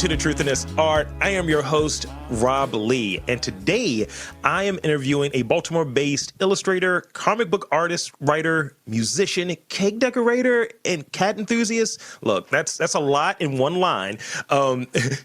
to The Truth in This Art. I am your host, Rob Lee, and today I am interviewing a Baltimore-based illustrator, comic book artist, writer, musician, cake decorator, and cat enthusiast. Look, that's a lot in one line.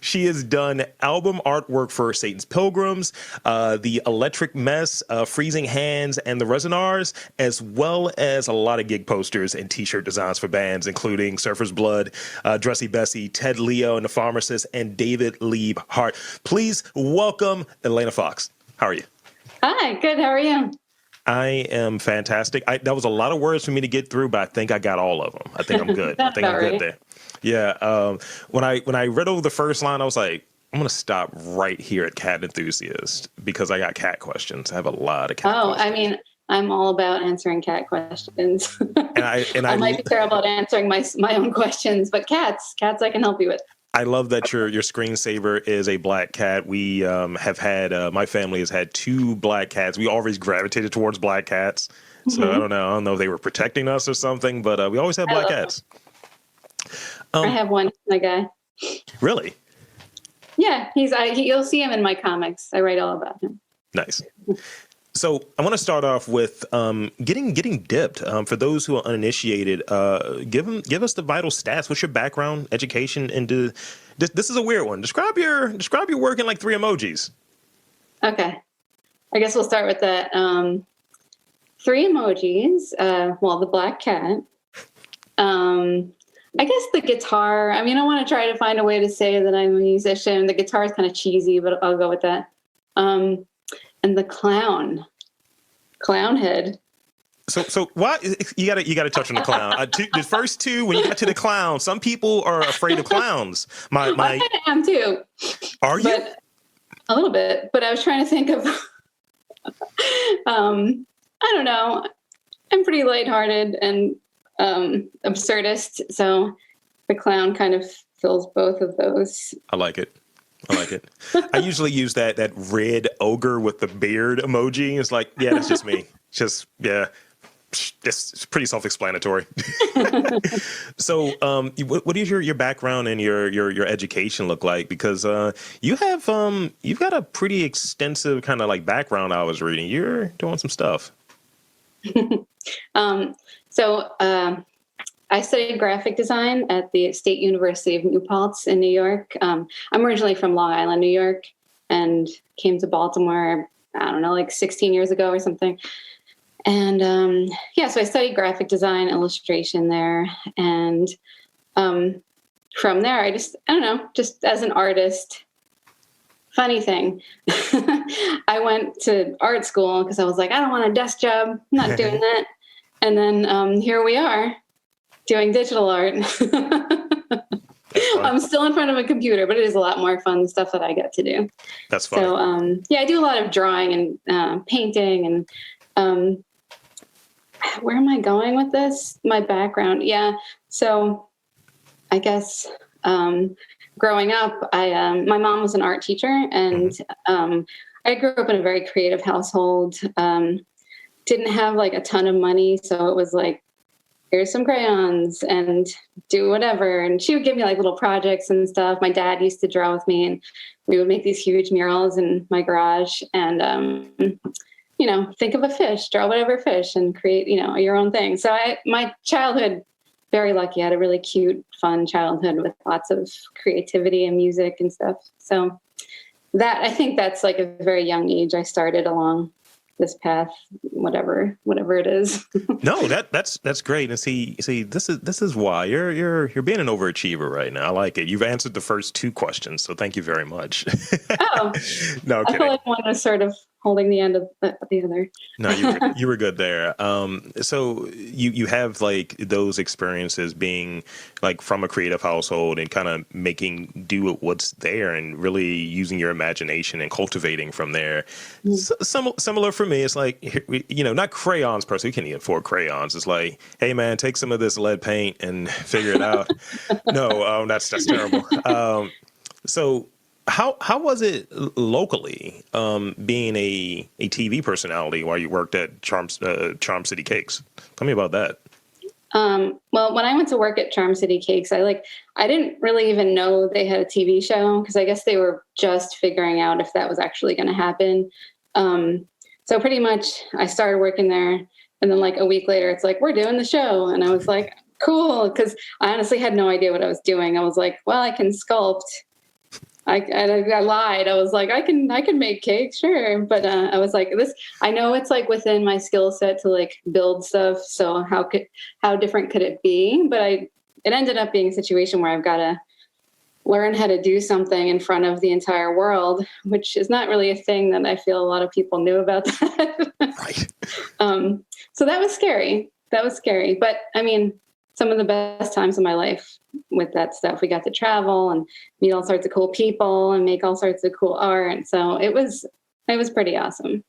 She has done album artwork for Satan's Pilgrims, The Electric Mess, Freezing Hands and The Resonars, as well as a lot of gig posters and t-shirt designs for bands, including Surfer's Blood, Dressy Bessy, Ted Leo and the Pharmacists, and David Leibe Hart. Please welcome Elena Fox. How are you? Hi, good. How are you? I am fantastic. That was a lot of words for me to get through, but I think I got all of them. I think I'm good. I think I'm good there. Yeah. When I read over the first line, I was like, I'm going to stop right here at cat enthusiast because I got cat questions. I have a lot of cat questions. I mean, I'm all about answering cat questions. I might be terrible at answering my own questions, but cats I can help you with. I love that your screensaver is a black cat. We have had, my family has had 2 black cats. We always gravitated towards black cats. So I don't know if they were protecting us or something, but we always had black cats. I have one, my guy. Really? Yeah, you'll see him in my comics. I write all about him. Nice. So I want to start off with getting dipped. For those who are uninitiated, give us the vital stats. What's your background, education, into this is a weird one. Describe your work in like 3 emojis. Okay, I guess we'll start with that. 3 emojis. The black cat. I guess the guitar. I mean, I want to try to find a way to say that I'm a musician. The guitar is kind of cheesy, but I'll go with that. And the clown head. So why you gotta touch on the clown? The first 2, when you got to the clown, some people are afraid of clowns. I kind of am too. Are you? A little bit, but I was trying to think of. I don't know. I'm pretty lighthearted and absurdist, so the clown kind of fills both of those. I like it. I usually use that red ogre with the beard emoji. It's like, yeah, that's just me. It's pretty self-explanatory. So, what does your background and your education look like? Because you've got a pretty extensive kind of like background. I was reading. You're doing some stuff. I studied graphic design at the State University of New Paltz in New York. I'm originally from Long Island, New York, and came to Baltimore, I don't know, like 16 years ago or something. And so I studied graphic design, illustration there. And from there, I don't know, just as an artist, funny thing, I went to art school because I was like, I don't want a desk job. I'm not doing that. And then here we are. Doing digital art. I'm still in front of a computer, but it is a lot more fun, the stuff that I get to do. That's fun. So, I do a lot of drawing and painting and where am I going with this? My background. Yeah. So I guess growing up, my mom was an art teacher and I grew up in a very creative household. Didn't have like a ton of money. So it was like, here's some crayons and do whatever. And she would give me like little projects and stuff. My dad used to draw with me and we would make these huge murals in my garage and, think of a fish, draw whatever fish and create, your own thing. So my childhood, very lucky. I had a really cute, fun childhood with lots of creativity and music and stuff. So I think that's like a very young age. I started along this path, whatever it is. No, that's great. And see, this is why you're being an overachiever right now. I like it. You've answered the first 2 questions, so thank you very much. Oh, no, I feel like one was sort of holding the end of the other. No, you were good there. So you have like those experiences being like from a creative household and kind of making do with what's there and really using your imagination and cultivating from there. Similar for me, it's like, not crayons per se. We can't even afford crayons. It's like, hey man, take some of this lead paint and figure it out. No, that's terrible. So how was it locally, being a TV personality while you worked at Charm City Cakes? Tell me about that. Well, when I went to work at Charm City Cakes, I didn't really even know they had a TV show because I guess they were just figuring out if that was actually going to happen. So pretty much I started working there, and then like a week later, it's like, we're doing the show. And I was like, cool. Because I honestly had no idea what I was doing. I was like, well, I can sculpt. I lied. I was like, I can make cakes, sure. But I was like, I know it's like within my skill set to like build stuff. So how different could it be? But it ended up being a situation where I've got to learn how to do something in front of the entire world, which is not really a thing that I feel a lot of people knew about that. Right. So that was scary. But I mean, some of the best times of my life with that stuff, we got to travel and meet all sorts of cool people and make all sorts of cool art. So it was pretty awesome.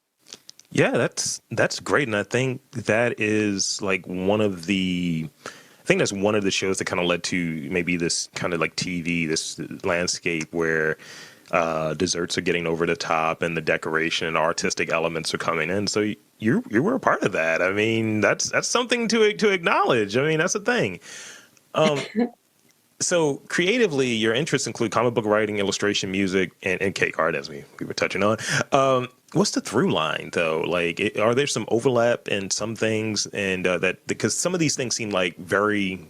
Yeah, that's great. And I think that is like that's one of the shows that kind of led to maybe this kind of like TV, this landscape where desserts are getting over the top and the decoration and artistic elements are coming in. So you were a part of that. I mean, that's something to acknowledge. I mean, that's the thing. So creatively, your interests include comic book writing, illustration, music, and cake art, as we were touching on. What's the through line, though? Like, are there some overlap in some things, and that because some of these things seem like very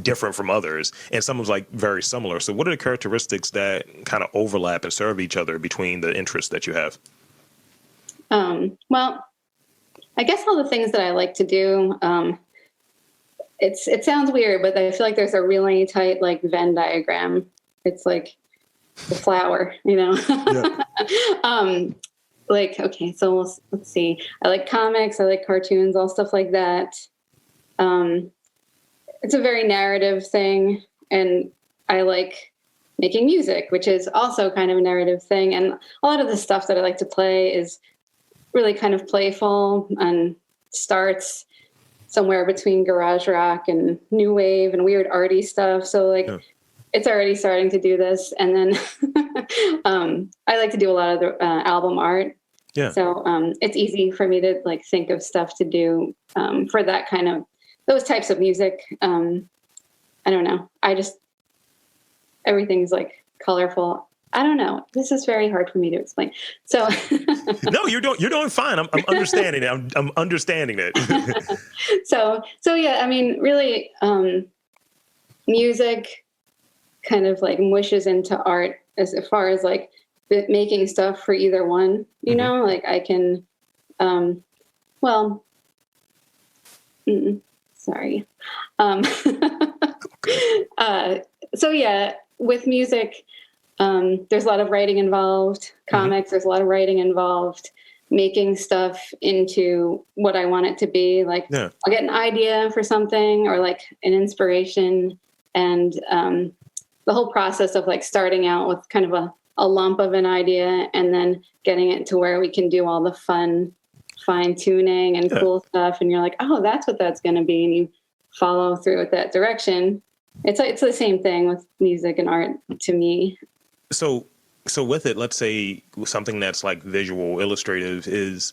different from others, and some of like very similar. So, what are the characteristics that kind of overlap and serve each other between the interests that you have? Well, I guess all the things that I like to do. It sounds weird, but I feel like there's a really tight like Venn diagram. It's like the flower, you know. Yeah. Like, okay, so let's see. I like comics. I like cartoons, all stuff like that. It's a very narrative thing, and I like making music, which is also kind of a narrative thing. And a lot of the stuff that I like to play is really kind of playful and starts somewhere between garage rock and new wave and weird arty stuff. So like, yeah. It's already starting to do this. And then I like to do a lot of the album art. Yeah. So it's easy for me to like think of stuff to do for that kind of those types of music. I don't know. Everything's like colorful. I don't know. This is very hard for me to explain. So no, you're doing fine. I'm understanding it. I'm understanding it. So yeah, I mean, really, music kind of like mushes into art as far as like making stuff for either one, you know, like I can, sorry. So yeah, with music, there's a lot of writing involved. Comics, there's a lot of writing involved. Making stuff into what I want it to be. Like, yeah. I'll get an idea for something or like an inspiration, and the whole process of like starting out with kind of a lump of an idea and then getting it to where we can do all the fun fine tuning and cool stuff. And you're like, oh, that's what that's going to be, and you follow through with that direction. It's the same thing with music and art to me. So with it, let's say something that's like visual, illustrative, is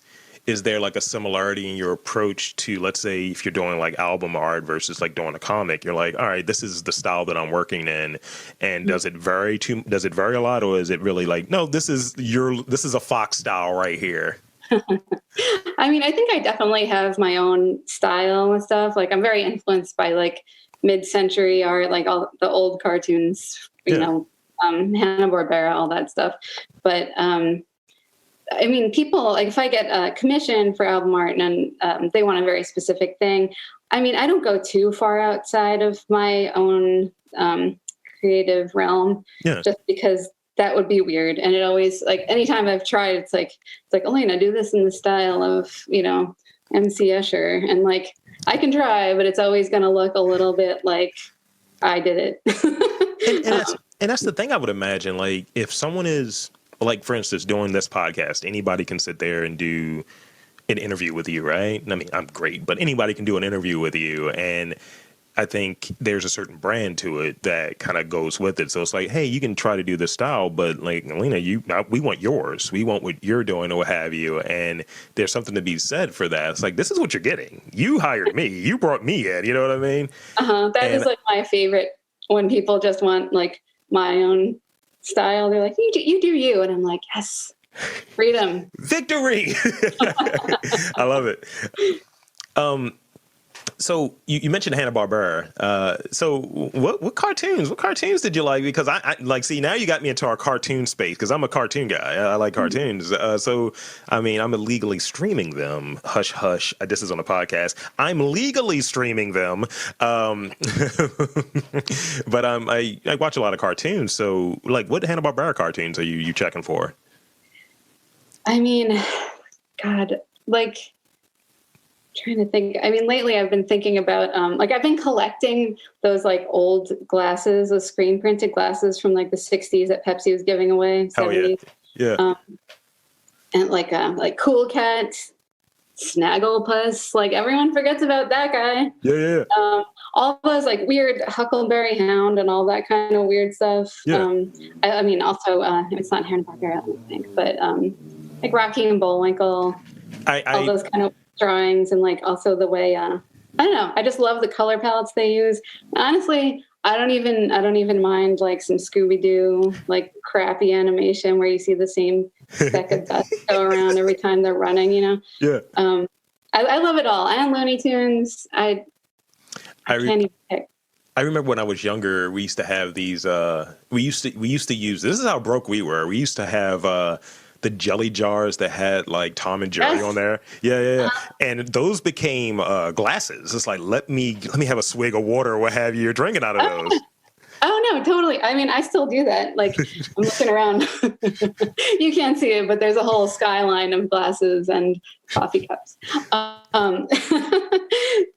there like a similarity in your approach to, let's say, if you're doing like album art versus like doing a comic, you're like, all right, this is the style that I'm working in, and does it vary a lot, or is it really like, no, this is a Fox style right here? I mean, I think I definitely have my own style and stuff. Like, I'm very influenced by like mid-century art, like all the old cartoons, you know, Hanna-Barbera, all that stuff. But I mean, people, like if I get a commission for album art and they want a very specific thing, I mean, I don't go too far outside of my own creative realm, just because that would be weird. And it always, like, anytime I've tried, it's like, Elena, do this in the style of, you know, MC Escher. And like, I can try, but it's always going to look a little bit like I did it. And that's the thing, I would imagine, like, if someone is, like, for instance, doing this podcast, anybody can sit there and do an interview with you, right? I mean, I'm great, but anybody can do an interview with you. And I think there's a certain brand to it that kind of goes with it. So it's like, hey, you can try to do this style, but like, Elena, we want yours. We want what you're doing or what have you. And there's something to be said for that. It's like, this is what you're getting. You hired me. You brought me in. You know what I mean? That is like my favorite, when people just want like my own style. They're like, you do you. And I'm like, yes, freedom. Victory. I love it. So you mentioned Hanna-Barbera. So what cartoons did you like? Because I like, see, now you got me into our cartoon space, because I'm a cartoon guy. I like cartoons. So, I mean, I'm illegally streaming them. Hush, hush. This is on a podcast. I'm legally streaming them. But I watch a lot of cartoons. So, like, what Hanna-Barbera cartoons are you checking for? I mean, God, like, trying to think. I mean, lately I've been thinking about, like, I've been collecting those like old glasses, those screen printed glasses from like the 60s that Pepsi was giving away. 70s. Oh yeah. And like Cool Cat, Snagglepuss, like everyone forgets about that guy. Yeah. All those like weird Huckleberry Hound and all that kind of weird stuff. Yeah. I mean, also, it's not Hanna-Barbera, I don't think, but like Rocky and Bullwinkle, all those kind of drawings, and like also the way I don't know, I just love the color palettes they use. Honestly, I don't even mind like some Scooby-Doo, like crappy animation where you see the same speck of dust go around every time they're running, you know. Yeah. I love it all. And Looney Tunes. I can't even pick. I remember when I was younger, we used to have these we used to use, this is how broke we were. We used to have the jelly jars that had like Tom and Jerry on there. Yeah. And those became glasses. It's like, let me have a swig of water or what have you. You're drinking out of those. Oh no, totally. I mean, I still do that. Like, I'm looking around. You can't see it, but there's a whole skyline of glasses and coffee cups.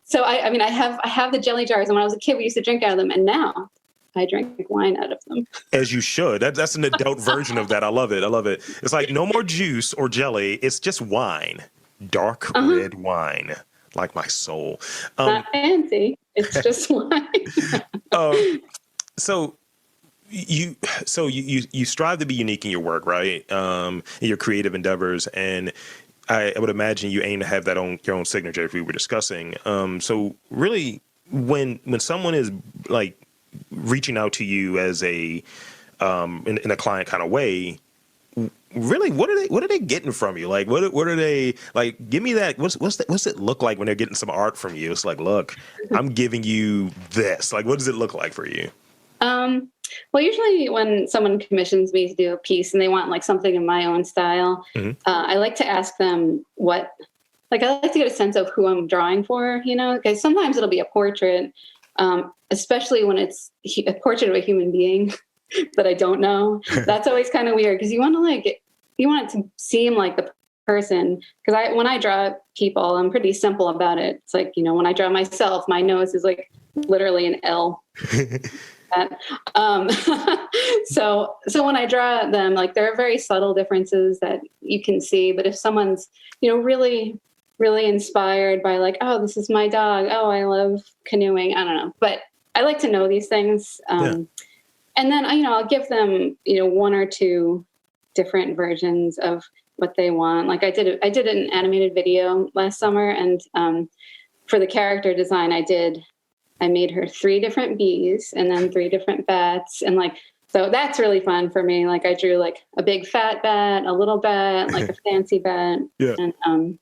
So I mean, I have the jelly jars, and when I was a kid, we used to drink out of them, and now I drink wine out of them. As you should. That's an adult version of that. I love it. It's like no more juice or jelly. It's just wine. Dark red wine. Like my soul. Not fancy. It's just wine. So you strive to be unique in your work, right? In your creative endeavors. And I would imagine you aim to have that your own signature, if we were discussing. So really, when someone is like reaching out to you as a in a client kind of way, really, what are they getting from you? Like, what are they like? Give me that. What's it look like when they're getting some art from you? It's like, look, I'm giving you this. Like, what does it look like for you? Well, usually when someone commissions me to do a piece and they want like something in my own style, I like to ask them I like to get a sense of who I'm drawing for, you know, because sometimes it'll be a portrait, especially when it's a portrait of a human being that I don't know. That's always kind of weird, because you want it to seem like the person. Because when I draw people, I'm pretty simple about it. It's like, you know, when I draw myself, my nose is like literally an L. So when I draw them, like, there are very subtle differences that you can see. But if someone's, you know, really, really inspired by like, oh, this is my dog. Oh, I love canoeing. I don't know. But I like to know these things. And then, you know, I'll give them, you know, one or two different versions of what they want. Like I did an animated video last summer, and for the character design I made her 3 different bees and then 3 different bats. And like, so that's really fun for me. Like I drew like a big fat bat, a little bat, like a fancy bat. Yeah. And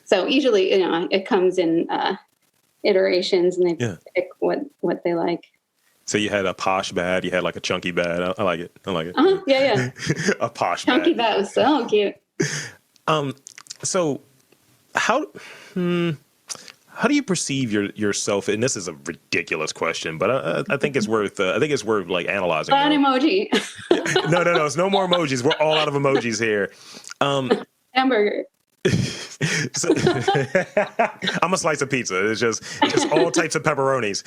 so usually, you know, it comes in iterations, and they pick what they like. So you had a posh bat, you had like a chunky bat. I like it. Yeah. A posh chunky bat. Bat was so cute. So how do you perceive yourself? And this is a ridiculous question, but I think it's worth like analyzing. An emoji. No, it's no more emojis. We're all out of emojis here. Hamburger. So, I'm a slice of pizza. It's just all types of pepperonis.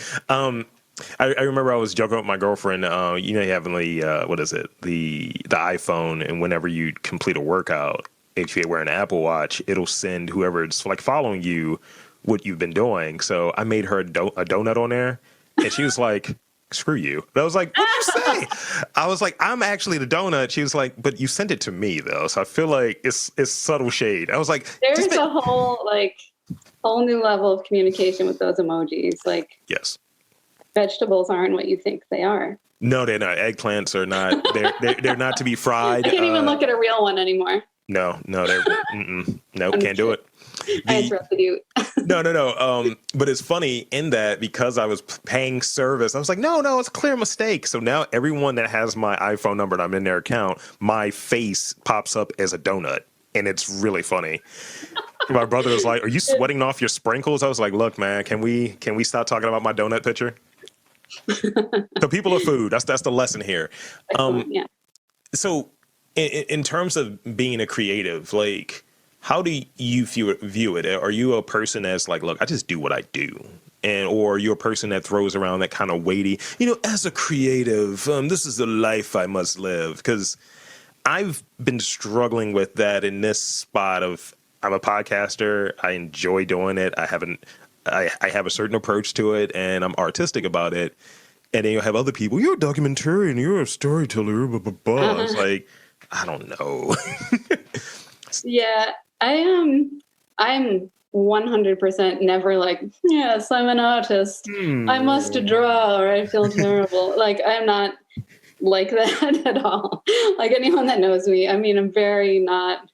I remember I was joking with my girlfriend. You know, you have the iPhone, and whenever you complete a workout, if you wear an Apple Watch, it'll send whoever's like following you what you've been doing. So I made her a donut on there, and she was like, screw you. And I was like, what did you say? I was like, I'm actually the donut. She was like, but you sent it to me though. So I feel like it's subtle shade. I was like, there's a whole new level of communication with those emojis. Like, yes. Vegetables aren't what you think they are. No, they're not. Eggplants are not. They're not to be fried. I can't even look at a real one anymore. No, they're no, can't do it. I interrupted you. No. But it's funny in that because I was paying service, I was like, no, it's a clear mistake. So now everyone that has my iPhone number and I'm in their account, my face pops up as a donut, and it's really funny. My brother was like, "Are you sweating off your sprinkles?" I was like, "Look, man, can we stop talking about my donut picture?" So people are food. That's the lesson here. Yeah. So in terms of being a creative, like, how do you view it? Are you a person that's like, look, I just do what I do? Or are you a person that throws around that kind of weighty, as a creative, this is the life I must live? Because I've been struggling with that in this spot of, I'm a podcaster. I enjoy doing it. I have a certain approach to it, and I'm artistic about it. And then you have other people, you're a documentarian, you're a storyteller, blah, blah, blah. It's like, I don't know. Yeah, I'm 100% never like, yes, I'm an artist. I must draw or I feel terrible. Like, I'm not like that at all. Like, anyone that knows me, I mean, I'm very not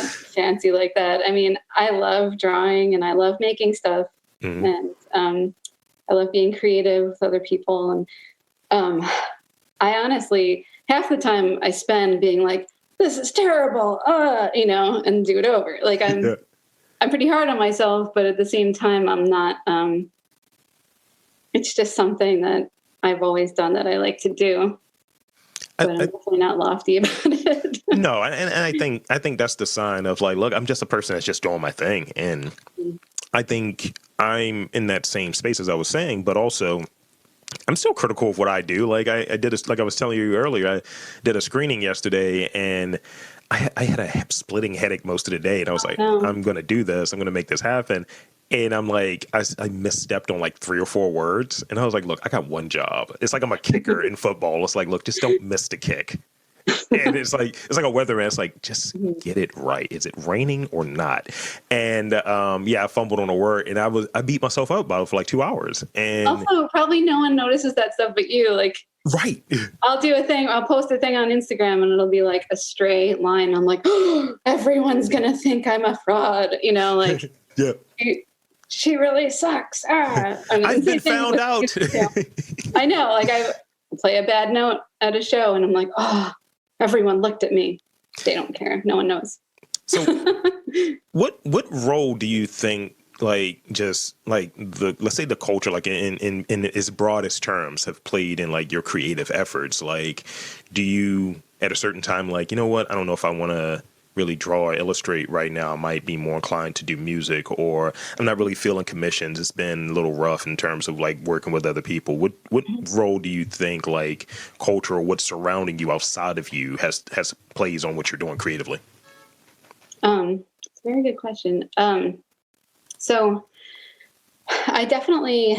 fancy like that. I mean, I love drawing and I love making stuff, and I love being creative with other people. And I honestly, half the time I spend being like, this is terrible, and do it over. Like, I'm pretty hard on myself, but at the same time, I'm not. It's just something that I've always done that I like to do. But I'm definitely not lofty about it. No, and I think that's the sign of like, look, I'm just a person that's just doing my thing, and I think I'm in that same space as I was saying, but also I'm still critical of what I do. Like I did, like I was telling you earlier, I did a screening yesterday, and I had a splitting headache most of the day, and I was like, I'm going to do this. I'm going to make this happen. And I'm like, I misstepped on like 3 or 4 words. And I was like, look, I got one job. It's like I'm a kicker in football. It's like, look, just don't miss the kick. And it's like a weatherman. It's like, just get it right. Is it raining or not? And I fumbled on a word, and I beat myself up about it for like 2 hours. And also, probably no one notices that stuff but you. Like, right. I'll post a thing on Instagram, and it'll be like a straight line. I'm like, oh, everyone's gonna think I'm a fraud. Like, yeah. She really sucks. I've been found out. I know. Like, I play a bad note at a show, and I'm like, oh, everyone looked at me. They don't care. No one knows. So what role do you think, like, just like let's say the culture, like in its broadest terms, have played in like your creative efforts? Like, do you at a certain time, like, you know what, I don't know if I want to really draw or illustrate right now. I might be more inclined to do music, or I'm not really feeling commissions. It's been a little rough in terms of like working with other people. What role do you think like culture or what's surrounding you outside of you has plays on what you're doing creatively? It's a very good question. So I definitely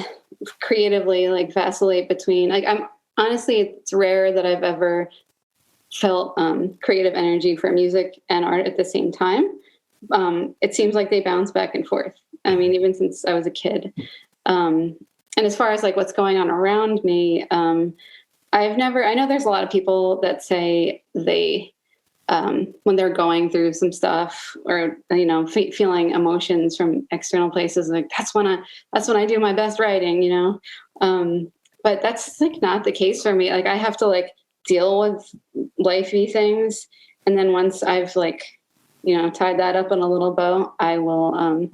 creatively like vacillate between, like, I'm honestly, it's rare that I've ever felt creative energy for music and art at the same time. It seems like they bounce back and forth. I mean, even since I was a kid. And as far as like what's going on around me, I know there's a lot of people that say they, when they're going through some stuff or, feeling emotions from external places, like that's when I do my best writing, but that's like not the case for me. Like, I have to like deal with lifey things. And then once I've like, tied that up in a little bow, I will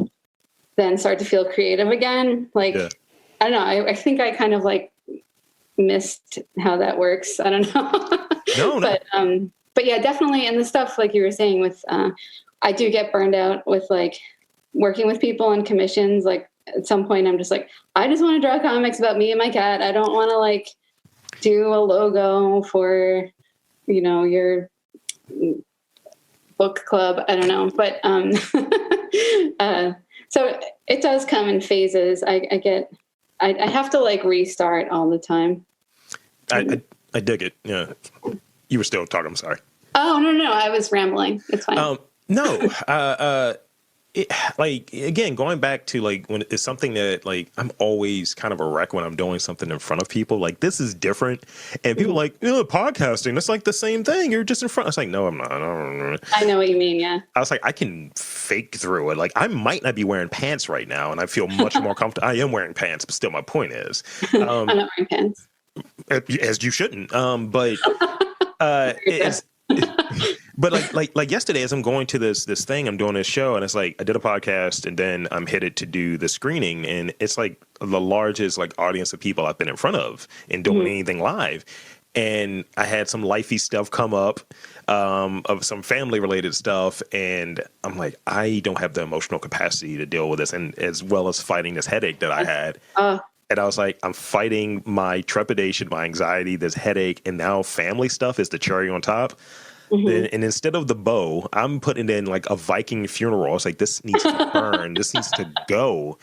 then start to feel creative again. Like, yeah. I don't know. I think I kind of like missed how that works. I don't know. No. But yeah, definitely. And the stuff like you were saying with, I do get burned out with like working with people and commissions. Like at some point I'm just like, I just want to draw comics about me and my cat. I don't want to like do a logo for, your book club. I don't know. But, So it does come in phases. I have to like restart all the time. I dig it. Yeah. You were still talking. I'm sorry. Oh, no, I was rambling. It's fine. No, like, again, going back to like when it's something that like I'm always kind of a wreck when I'm doing something in front of people. Like, this is different, and people are like, podcasting, it's like the same thing. You're just in front. I was like, no, I'm not. I know what you mean. Yeah. I was like, I can fake through it. Like, I might not be wearing pants right now, and I feel much more comfortable. I am wearing pants, but still, my point is, I'm not wearing pants. As you shouldn't. But it's. But like yesterday, as I'm going to this thing, I'm doing this show, and it's like I did a podcast, and then I'm headed to do the screening, and it's like the largest like audience of people I've been in front of and doing anything live. And I had some lifey stuff come up, of some family related stuff, and I'm like, I don't have the emotional capacity to deal with this, and as well as fighting this headache that I had. And I was like, I'm fighting my trepidation, my anxiety, this headache, and now family stuff is the cherry on top. And instead of the bow, I'm putting in like a Viking funeral. It's like, this needs to burn. This needs to go.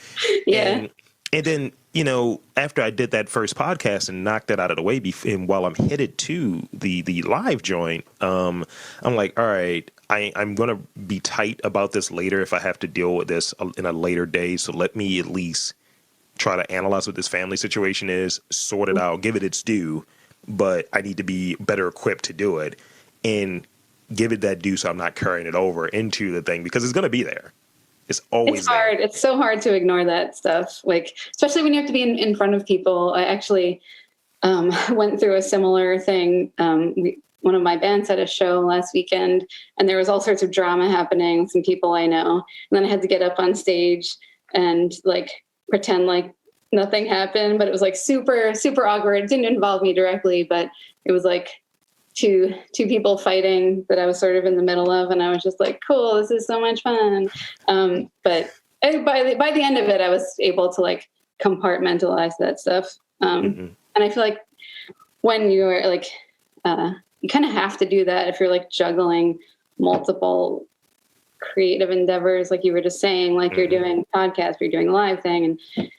Yeah. And then, after I did that first podcast and knocked that out of the way, and while I'm headed to the live joint, I'm like, all right, I'm going to be tight about this later if I have to deal with this in a later day. So let me at least try to analyze what this family situation is, sort it out, give it its due, but I need to be better equipped to do it and give it that due so I'm not carrying it over into the thing, because it's going to be there. It's always hard. there. It's so hard to ignore that stuff. Like, especially when you have to be in front of people. I actually went through a similar thing. One of my bands had a show last weekend, and there was all sorts of drama happening with some people I know. And then I had to get up on stage and like pretend like nothing happened, but it was like super, super awkward. It didn't involve me directly, but it was like two people fighting that I was sort of in the middle of, and I was just like, cool, this is so much fun. But by the end of it, I was able to like compartmentalize that stuff. And I feel like when you're like, you kind of have to do that if you're like juggling multiple creative endeavors, like you were just saying, like you're doing a podcast, you're doing a live thing, and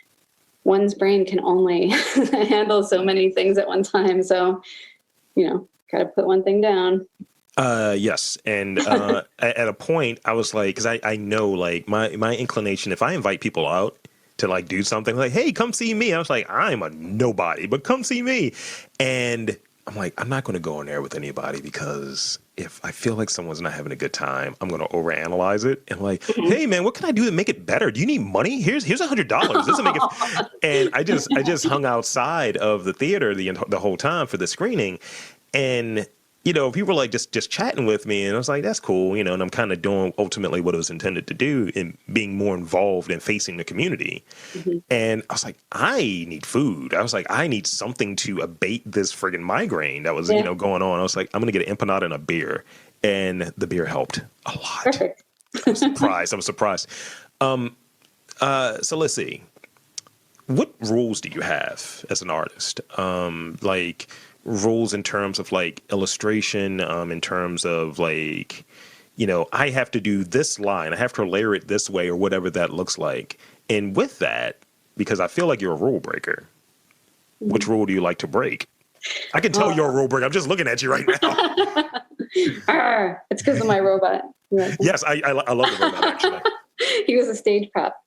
one's brain can only handle so many things at one time. So, got to put one thing down. Yes. And at a point, I was like, because I know like my inclination, if I invite people out to like do something, like, hey, come see me. I was like, I'm a nobody, but come see me. And I'm like, I'm not going to go in there with anybody, because if I feel like someone's not having a good time, I'm going to overanalyze it. And like, hey man, what can I do to make it better? Do you need money? Here's $100. This will make it. And I just hung outside of the theater the whole time for the screening. And, people were like just chatting with me, and I was like, that's cool, and I'm kind of doing ultimately what it was intended to do, in being more involved in facing the community. And I was like, I need food. I was like, I need something to abate this friggin' migraine that was, going on. I was like, I'm going to get an empanada and a beer. And the beer helped a lot. Perfect. I'm surprised. So let's see. What rules do you have as an artist? Like, rules in terms of like illustration, in terms of like, I have to do this line, I have to layer it this way, or whatever that looks like. And with that, because I feel like you're a rule breaker, which rule do you like to break? I can tell you're a rule breaker. I'm just looking at you right now. It's because of my robot. Yes, I love the robot, actually. He was a stage prop.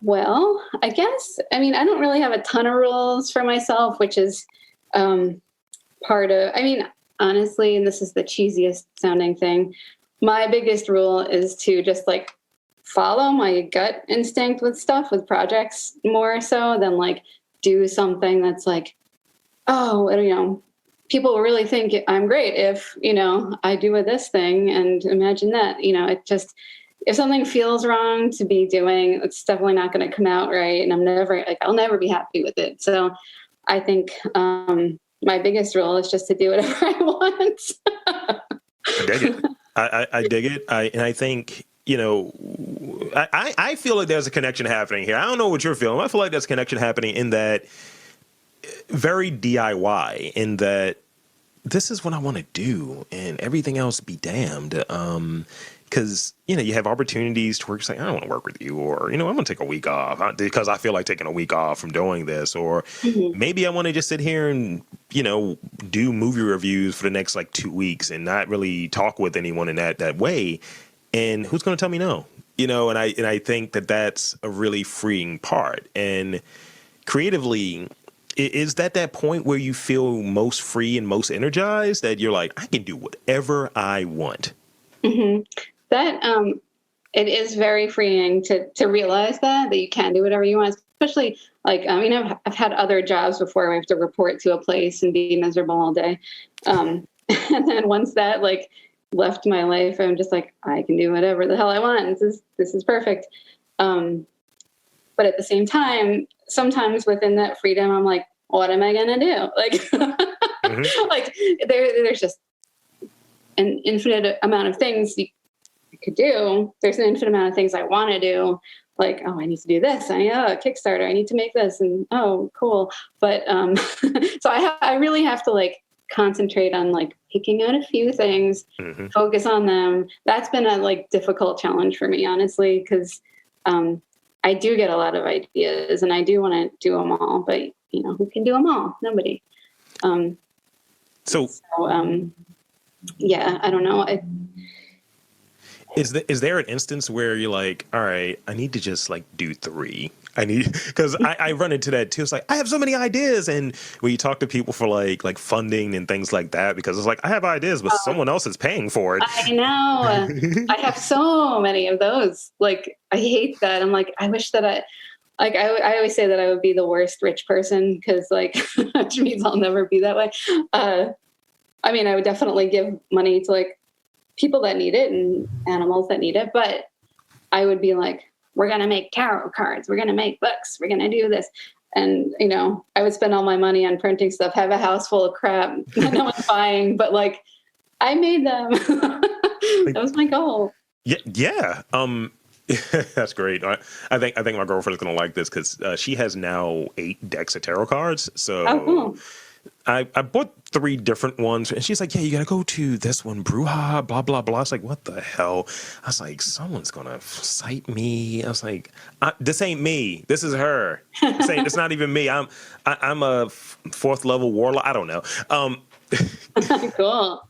Well, I guess, I don't really have a ton of rules for myself, which is honestly, and this is the cheesiest sounding thing, my biggest rule is to just like follow my gut instinct with stuff, with projects, more so than like do something that's like, people will really think I'm great if, I do this thing, and imagine that, it just, if something feels wrong to be doing, it's definitely not going to come out right. And I'll never be happy with it. So I think my biggest rule is just to do whatever I want. I dig it. I dig it. And I think, I feel like there's a connection happening here. I don't know what you're feeling. I feel like there's a connection happening in that very DIY, in that this is what I want to do, and everything else be damned. Because, you have opportunities to work. It's like, I don't want to work with you, or, I'm going to take a week off because I feel like taking a week off from doing this, or maybe I want to just sit here and, do movie reviews for the next like 2 weeks and not really talk with anyone in that way. And who's going to tell me no? And I think that that's a really freeing part. And creatively, is that point where you feel most free and most energized, that you're like, I can do whatever I want? That it is very freeing to realize that you can do whatever you want, especially like, I've had other jobs before where I have to report to a place and be miserable all day. And then once that like left my life, I'm just like, I can do whatever the hell I want. This is perfect. But at the same time, sometimes within that freedom, I'm like, what am I going to do? Like, like there's just an infinite amount of things you could do. There's an infinite amount of things I want to do. Like, oh, I need to do this. Kickstarter. I need to make this. And oh, cool. But so I really have to like concentrate on like picking out a few things, focus on them. That's been a like difficult challenge for me, honestly, because I do get a lot of ideas and I do want to do them all, but who can do them all? Nobody. Yeah, I don't know. Is there an instance where you're like, all right, I need to just like do 3? Because I run into that too. It's like, I have so many ideas. And when you talk to people for like funding and things like that, because it's like, I have ideas, but someone else is paying for it. I know. I have so many of those. Like, I hate that. I'm like, I wish that I always say that I would be the worst rich person because like, which means I'll never be that way. I would definitely give money to like people that need it and animals that need it. But I would be like, we're going to make tarot cards. We're going to make books. We're going to do this. And, I would spend all my money on printing stuff, have a house full of crap that no one's buying, but like I made them. That was my goal. Yeah. That's great. I think my girlfriend is going to like this because she has now 8 decks of tarot cards. So cool. I bought 3 different ones, and she's like, yeah, you got to go to this one, Bruja, blah, blah, blah. I was like, what the hell? I was like, someone's going to cite me. I was like, this ain't me. This is her. It's not even me. I'm a 4th level warlock. I don't know. Cool.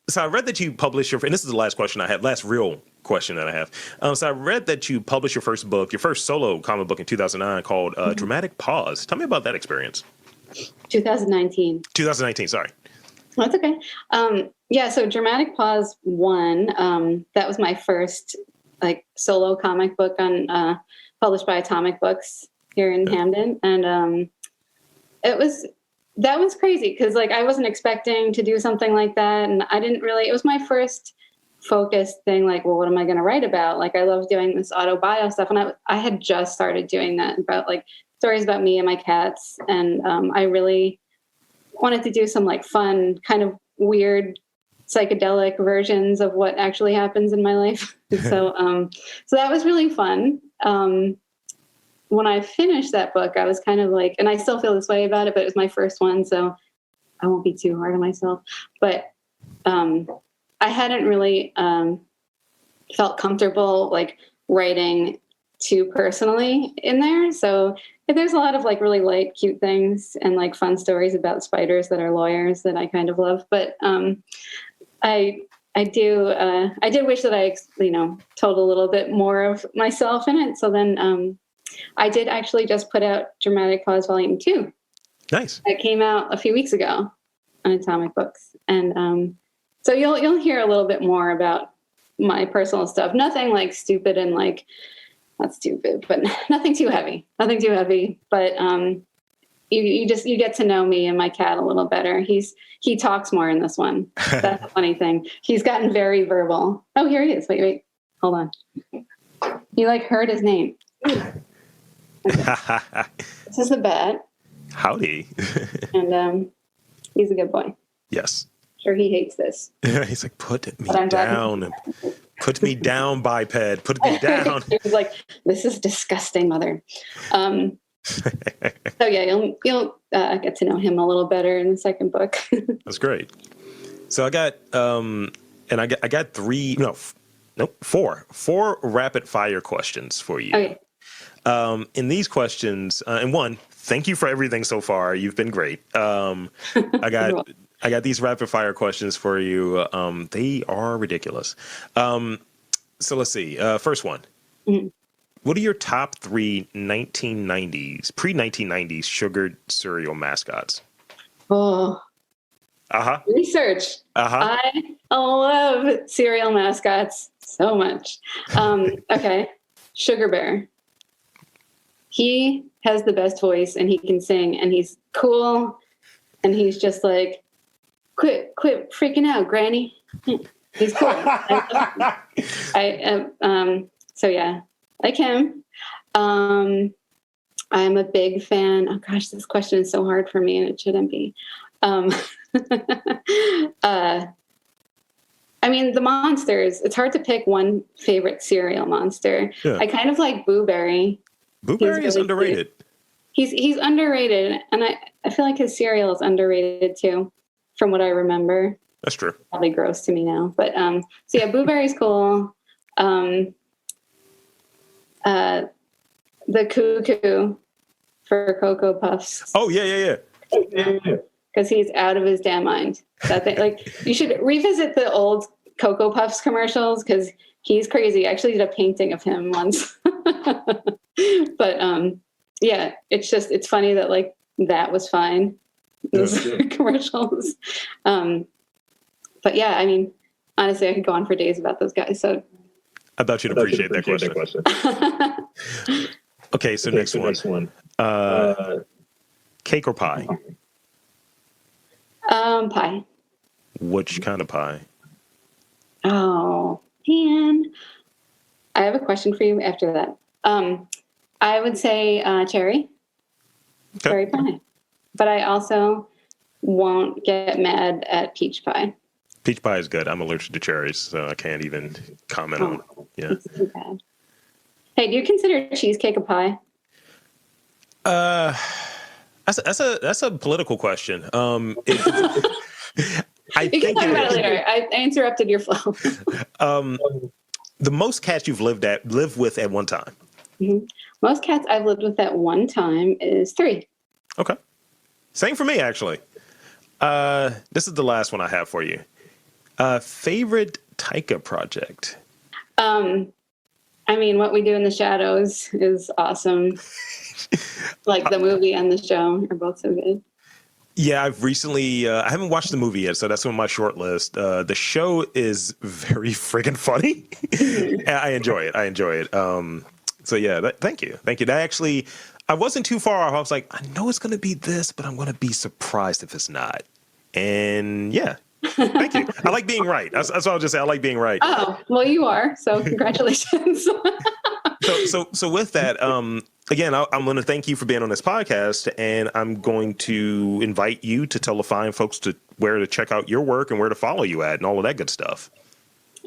So I read that you published and this is the last question I have, last real question that I have. So I read that you published your first solo comic book in 2009 called Dramatic Pause. Tell me about that experience. 2019, sorry. That's okay. So Dramatic Pause 1, that was my first like solo comic book on published by Atomic Books here in Hamden. And that was crazy because like I wasn't expecting to do something like that. And it was my first focused thing. Like, well, what am I going to write about? Like, I love doing this autobio stuff. And I had just started doing that about like stories about me and my cats. And I really wanted to do some like fun, kind of weird, psychedelic versions of what actually happens in my life. So that was really fun. When I finished that book, I was kind of like, and I still feel this way about it, but it was my first one, so I won't be too hard on myself. But I hadn't really felt comfortable like writing too personally in there. So there's a lot of like really light, cute things and like fun stories about spiders that are lawyers that I kind of love. But I did wish that I told a little bit more of myself in it. So then I did actually just put out Dramatic Pause Volume 2. Nice. It came out a few weeks ago on Atomic Books. And so you'll hear a little bit more about my personal stuff. Nothing like stupid and like, not stupid, but nothing too heavy. But you get to know me and my cat a little better. He talks more in this one. That's a funny thing. He's gotten very verbal. Oh, here he is. Wait. Hold on. You like heard his name. Okay. This is the bat. Howdy. And he's a good boy. Yes. Sure, he hates this. He's like, put me down. Put me down, biped. Put me down. He was like, this is disgusting, mother. So yeah, you'll get to know him a little better in the second book. That's great. So I got I got four rapid fire questions for you. Okay. In these questions, and one, thank you for everything so far. You've been great. I got these rapid fire questions for you. They are ridiculous. So let's see. First one. Mhm. What are your top three pre-1990s sugared cereal mascots? Oh, research. I love cereal mascots so much. Okay. Sugar Bear. He has the best voice and he can sing and he's cool and he's just like, quit freaking out, Granny. He's cool. So yeah, like him. I'm a big fan. Oh gosh, this question is so hard for me and it shouldn't be. I mean, the monsters, it's hard to pick one favorite cereal monster. Yeah. I kind of like Boo Berry. Boo Berry is underrated. He's underrated, and I feel like his cereal is underrated too, from what I remember. That's true. Probably gross to me now, but so yeah, Boo Berry's cool. The Cuckoo for Cocoa Puffs. Oh yeah. Because he's out of his damn mind. Like you should revisit the old Cocoa Puffs commercials because he's crazy. I actually did a painting of him once. But yeah, it's funny that like that was fine. Those commercials. But yeah, I mean, honestly, I could go on for days about those guys. So I thought you'd appreciate that question. Okay, so next one. Cake or pie? Pie. Which kind of pie? Oh, man. I have a question for you after that. I would say cherry. Okay. Cherry pie. But I also won't get mad at peach pie. Peach pie is good. I'm allergic to cherries, so I can't even comment on it. Yeah. It's too bad. Hey, do you consider cheesecake a pie? That's a political question. You can talk about it later. I interrupted your flow. The most cats you've lived with at one time? Mm-hmm. Most cats I've lived with at one time is 3. Okay. Same for me, actually. This is the last one I have for you. Favorite Taika project? I mean, What We Do in the Shadows is awesome. Like the movie and the show are both so good. Yeah, I've recently, I haven't watched the movie yet, so that's on my short list. The show is very friggin' funny. I enjoy it. So yeah, thank you. That actually, I wasn't too far off. I was like, I know it's going to be this, but I'm going to be surprised if it's not. And yeah, thank you. I like being right. That's what I'll just say. I like being right. Oh, well, you are. So congratulations. So with that, again, I'm going to thank you for being on this podcast, and I'm going to invite you to tell the fine folks where to check out your work and where to follow you at and all of that good stuff.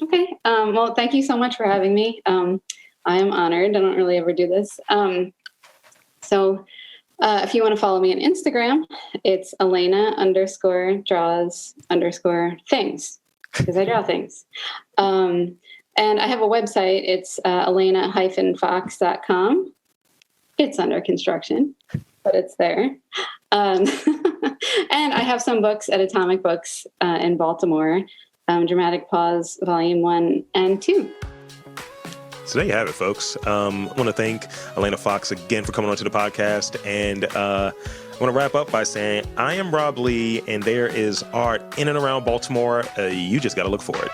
Okay. Well, thank you so much for having me. I am honored. I don't really ever do this. So if you want to follow me on Instagram, it's Elena_draws_things because I draw things. And I have a website. It's Elena-Fox.com. It's under construction, but it's there. And I have some books at Atomic Books in Baltimore, Dramatic Pause, Volume 1 and 2. So there you have it, folks. I want to thank Elena Fox again for coming on to the podcast. And I want to wrap up by saying I am Rob Lee, and there is art in and around Baltimore. You just got to look for it.